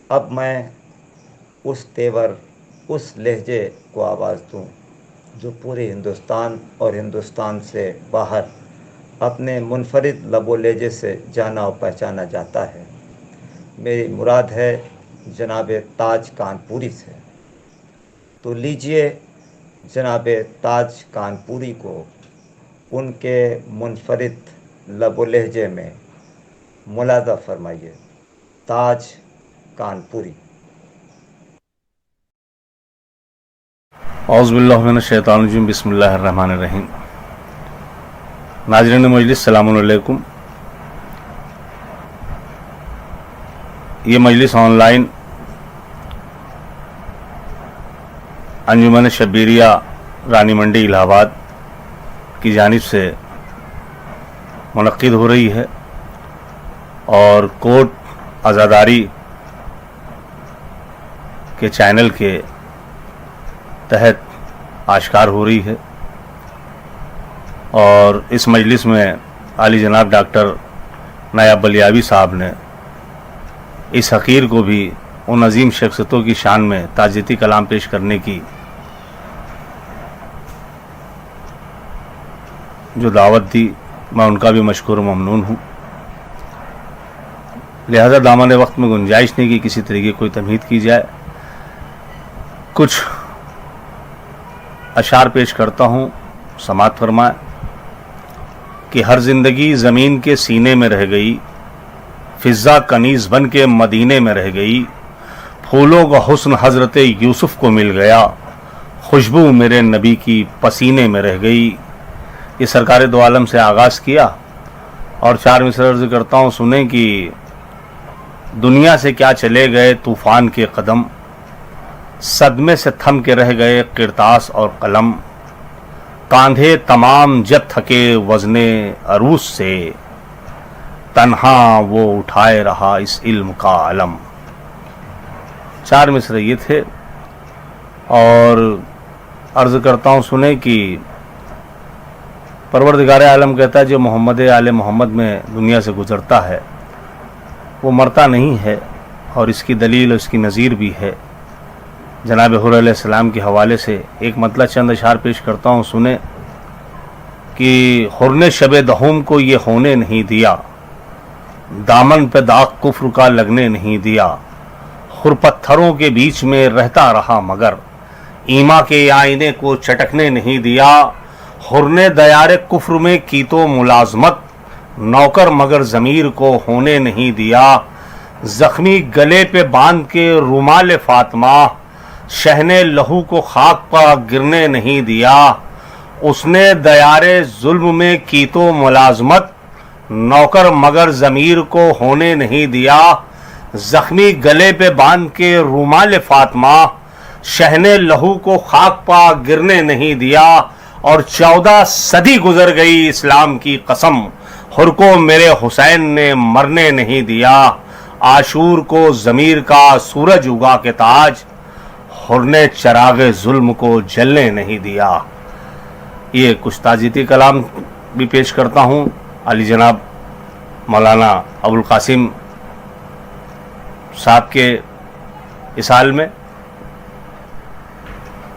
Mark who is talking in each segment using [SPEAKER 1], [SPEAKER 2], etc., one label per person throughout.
[SPEAKER 1] اب میں اس تیور، اس لہجے کو آواز دوں جو پورے ہندوستان اور ہندوستان سے باہر اپنے منفرد لب و لہجے سے جانا اور پہچانا جاتا ہے۔ میری مراد ہے جناب تاج کانپوری سے۔ تو لیجئے جناب تاج کانپوری کو ان کے منفرد لب و لہجے میں ملاحظہ فرمائیے۔ تاج کانپوری۔
[SPEAKER 2] اعوذ باللہ من الشیطان الرجیم، بسم اللہ الرحمن الرحیم۔ ناظرین مجلس، السلام علیکم۔ یہ مجلس آن لائن انجمن شبیریہ رانی منڈی الہ آباد کی جانب سے منعقد ہو رہی ہے اور کوٹ عزاداری کے چینل کے تحت آشکار ہو رہی ہے، اور اس مجلس میں عالی جناب ڈاکٹر نایاب بلیابی صاحب نے اس حقیر کو بھی ان عظیم شخصیتوں کی شان میں تعزیتی کلام پیش کرنے کی جو دعوت دی، میں ان کا بھی مشکور و ممنون ہوں۔ لہذا دامن وقت میں گنجائش نہیں کہ کسی طریقے کوئی تمہید کی جائے، کچھ اشعار پیش کرتا ہوں، سماعت فرمائیں۔ کہ ہر زندگی زمین کے سینے میں رہ گئی، فضا کنیز بن کے مدینے میں رہ گئی، پھولوں کا حسن حضرت یوسف کو مل گیا، خوشبو میرے نبی کی پسینے میں رہ گئی۔ یہ سرکار دو عالم سے آغاز کیا اور چار مصرع عرض کرتا ہوں، سنیں کہ دنیا سے کیا چلے گئے طوفان کے قدم، صدمے سے تھم کے رہ گئے قرطاس اور قلم، کاندھے تمام جب تھکے وزن عروس سے، تنہا وہ اٹھائے رہا اس علم کا علم۔ چار مصرع یہ تھے، اور عرض کرتا ہوں سنیں کہ پروردگار عالم کہتا ہے جو محمد آل محمد میں دنیا سے گزرتا ہے وہ مرتا نہیں ہے، اور اس کی دلیل اور اس کی نظیر بھی ہے۔ جناب حضور علیہ السلام کے حوالے سے ایک مطلع چند اشعار پیش کرتا ہوں، سنیں کہ حر نے شب دہوم کو یہ ہونے نہیں دیا، دامن پہ داغ کفر کا لگنے نہیں دیا، خر پتھروں کے بیچ میں رہتا رہا مگر ایما کے آئینے کو چٹکنے نہیں دیا، حر نے دیار کفر میں کی تو ملازمت، نوکر مگر ضمیر کو ہونے نہیں دیا، زخمی گلے پہ باندھ کے رومال فاطمہ، شہنے لہو کو خاک پا گرنے نہیں دیا، اس نے دیار ظلم میں کی تو ملازمت، نوکر مگر ضمیر کو ہونے نہیں دیا، زخمی گلے پہ باندھ کے رومال فاطمہ، شہنے لہو کو خاک پا گرنے نہیں دیا، اور 14 صدی گزر گئی اسلام کی قسم، حر کو میرے حسین نے مرنے نہیں دیا، عاشور کو ضمیر کا سورج اگا کے تاج، حر نے چراغ ظلم کو جلنے نہیں دیا۔ یہ کچھ تعزیتی کلام بھی پیش کرتا ہوں علی جناب مولانا ابوالقاسم صاحب کے اسال میں۔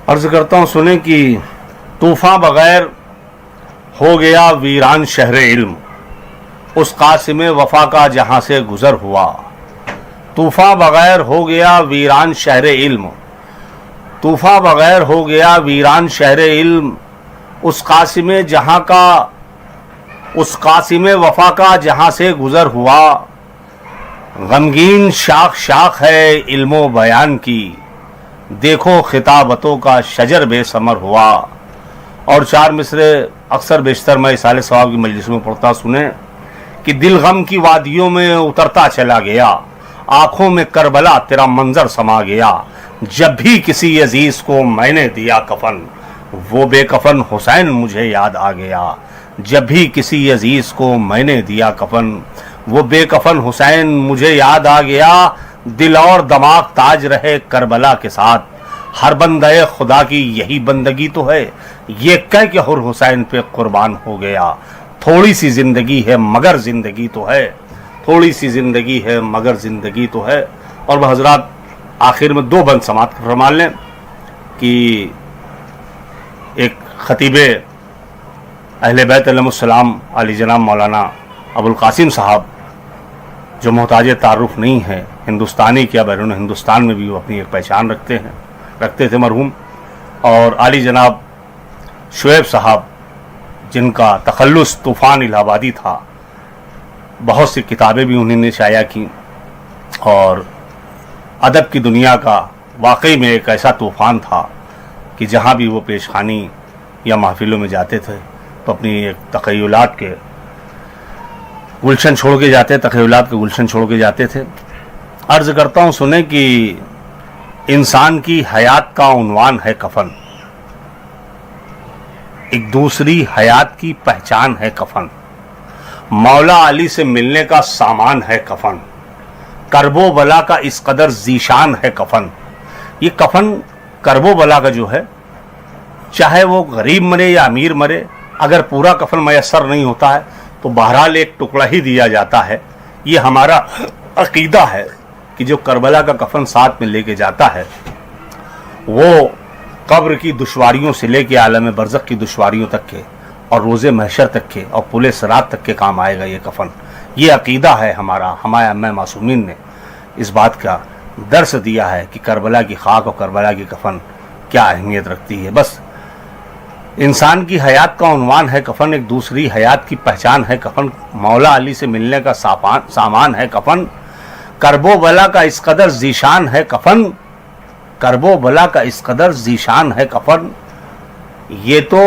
[SPEAKER 2] عرض کرتا ہوں سنیں کہ طوفان بغیر ہو گیا ویران شہر علم، اس قاسم وفا کا جہاں سے گزر ہوا، طوفان بغیر ہو گیا ویران شہر علم، طوفان بغیر ہو گیا ویران شہر علم، اس قاسم جہاں کا، اس قاسم وفا کا جہاں سے گزر ہوا، غمگین شاخ شاخ ہے علم و بیان کی، دیکھو خطابتوں کا شجر بے ثمر ہوا۔ اور چار مصرع اکثر بیشتر میں اصالِ ثواب کی مجلس میں پڑھتا، سنیں کہ دل غم کی وادیوں میں اترتا چلا گیا، آنکھوں میں کربلا تیرا منظر سما گیا، جب بھی کسی عزیز کو میں نے دیا کفن، وہ بے کفن حسین مجھے یاد آ گیا، جب بھی کسی عزیز کو میں نے دیا کفن، وہ بے کفن حسین مجھے یاد آ گیا، دل اور دماغ تاج رہے کربلا کے ساتھ، ہر بندہ خدا کی یہی بندگی تو ہے، یہ کہہ کہ حر حسین پہ قربان ہو گیا، تھوڑی سی زندگی ہے مگر زندگی تو ہے، تھوڑی سی زندگی ہے مگر زندگی تو ہے، اور وہ حضرات آخر میں 2 بند سماعت فرما لیں کہ ایک خطیب اہل بیت علیہ السلام علی جناب مولانا ابوالقاسم صاحب جو محتاج تعارف نہیں ہے، ہندوستانی کیا بیرون ہندوستان میں بھی وہ اپنی ایک پہچان رکھتے تھے مرحوم، اور علی جناب شعیب صاحب جن کا تخلص طوفان الہ آبادی تھا، بہت سی کتابیں بھی انہوں نے شائع کی، اور ادب کی دنیا کا واقعی میں ایک ایسا طوفان تھا کہ جہاں بھی وہ پیشخانی یا محفلوں میں جاتے تھے تو اپنی ایک تخیلات کے گلشن چھوڑ کے جاتے تھے. عرض کرتا ہوں سنیں کہ انسان کی حیات کا عنوان ہے کفن، ایک دوسری حیات کی پہچان ہے کفن، مولا علی سے ملنے کا سامان ہے کفن، کرب و بلا کا اس قدر ذیشان ہے کفن. یہ کفن کرب و بلا کا جو ہے، چاہے وہ غریب مرے یا امیر مرے، اگر پورا کفن میسر نہیں ہوتا ہے تو بہرحال ایک ٹکڑا ہی دیا جاتا ہے. یہ ہمارا عقیدہ ہے کہ جو کربلا کا کفن ساتھ میں لے کے جاتا ہے وہ قبر کی دشواریوں سے لے کے عالم برزخ کی دشواریوں تک کے اور روز محشر تک کے اور پل صراط تک کے کام آئے گا. یہ کفن، یہ عقیدہ ہے ہمارا. ہمارے امام معصومین نے اس بات کا درس دیا ہے کہ کربلا کی خاک اور کربلا کی کفن کیا اہمیت رکھتی ہے. بس انسان کی حیات کا عنوان ہے کفن، ایک دوسری حیات کی پہچان ہے کفن، مولا علی سے ملنے کا سامان ہے کفن، کرب و بلا کا اس قدر ذیشان ہے کفن، کرب و بلا کا اس قدر ذیشان ہے کفن. یہ تو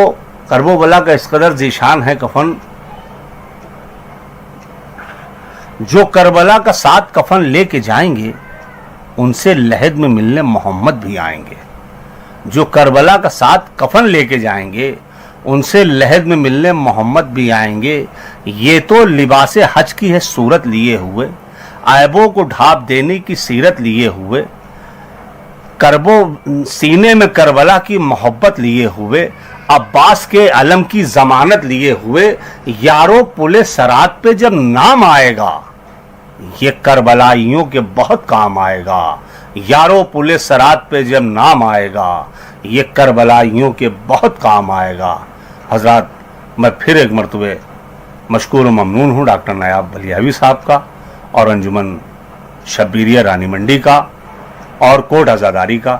[SPEAKER 2] کرب و بلا کا اس قدر ذیشان ہے کفن، جو کربلا کا ساتھ کفن لے کے جائیں گے ان سے لحد میں ملنے محمد بھی آئیں گے. جو کربلا کا ساتھ کفن لے کے جائیں گے ان سے لحد میں ملنے محمد بھی آئیں گے. یہ تو لباس حج کی ہے صورت لیے ہوئے، عیبوں کو ڈھانپ دینے کی سیرت لیے ہوئے، سینے میں کربلا کی محبت لیے ہوئے، عباس کے علم کی ضمانت لیے ہوئے. یارو پل صراط پہ جب نام آئے گا یہ کربلائیوں کے بہت کام آئے گا. یارو پل صراط پہ جب نام آئے گا یہ کربلائیوں کے بہت کام آئے گا. حضرات، میں پھر ایک مرتبہ مشکور و ممنون ہوں ڈاکٹر نایاب بلیاوی صاحب کا اور انجمن شبیریہ رانی منڈی کا اور کوٹ آزاداری کا